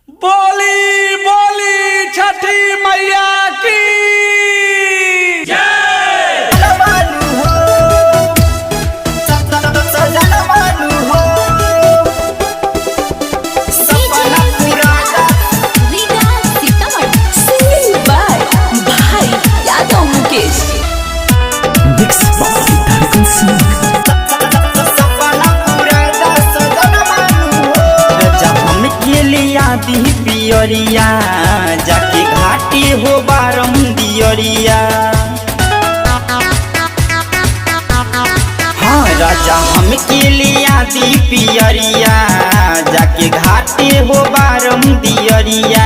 बोली बोली छठी मैया की जय। दी पियरिया जाके घाटी हो बारम दियरिया। हाँ राजा हमके लिया दी पियरिया जाके घाटी हो बारम दियरिया।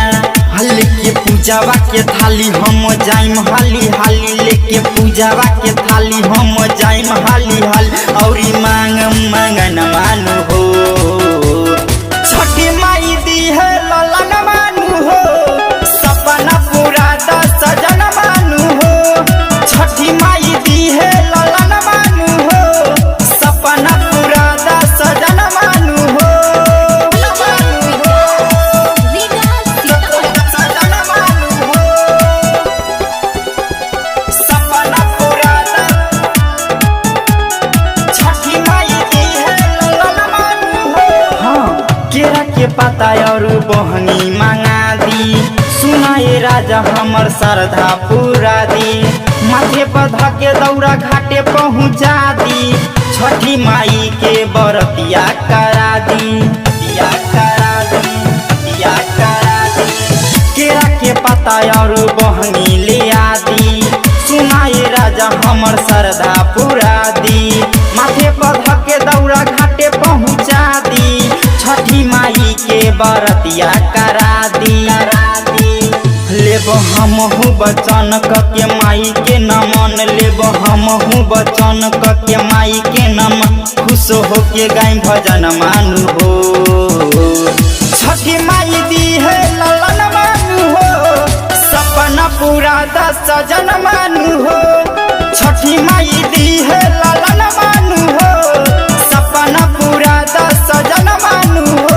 लेके पूजावा के थाली हम जाइम हाली हाली, लेके पूजावा के थाली हम जाइम हाली हाली। और मांग मंगन मानु हो छठी माई दी है ललन मानु हो, सपना पूरा दा सजन मानु हो। छठी माई दी है ललन मानु हो, सपना पूरा दा सजन मानु हो। सजन मानु हो, सपना पूरा दा छठी माई दी है ललन मानु हो। हाँ केरा के पता और बहनी मांगा दी, सुनाए राजा हमर श्रद्धा पूरा दी। माथे पर धके दौरा घाटे पहुँचा दी, छठी माई के बरतिया करा दी, दिया करा दी, दिया करा दी। केरा के पता और बहनी ले आदी, सुनाए राजा हमर श्रद्धा पूरा दी। माथे पर धके दौरा घाटे पहुँचा दी, छठी माई के बरतिया करा दी। लेब हमहु बचन के माई के नमन, लेब हमहु बचन के माई के नमन। खुश हो के गाय भजन मानु हो, छठी माई दी है ललन मानु हो, सपना पूरा दा सजन मानु हो। छठी माई दी है ललन मानु हो, सपना पूरा दा सजन मानु हो।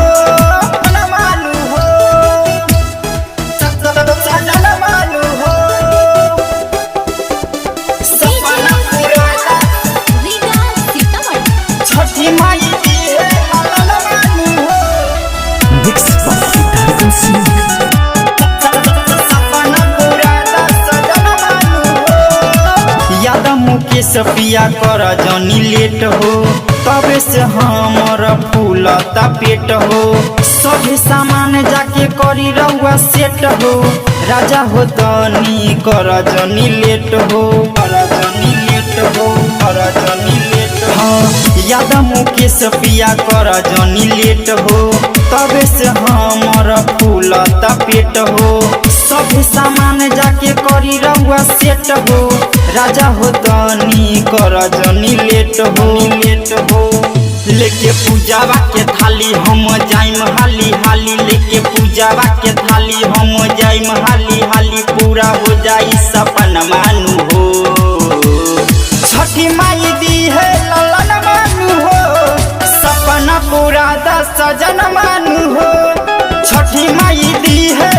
मुकेश पिया कर जनी लेट हो, तबे से हमर फूलता पेट हो। सभी सामान जाके करी रहुआ सेट हो, राजा हो तनी कर जनी लेट हो, कर जनी लेट हो, कर जनी लेट हो। हाँ यादा मुकेश पिया कर जनी लेट हो, तबे से हमर फूलता पेट हो। सभी सामान जाके करी रहुआ सेट हो, राजा हो तनी कर जनी लेट हो, लेट हो। लेके पूजावा के थाली हम जाइम हाली हाली, लेके पूजावा के थाली हम जाइम हाली हाली। पूरा हो जाई सपना मानु हो, छठी माई दी है ललन मानु हो, सपना पूरा दा सजन मानु हो। छठी माई दी है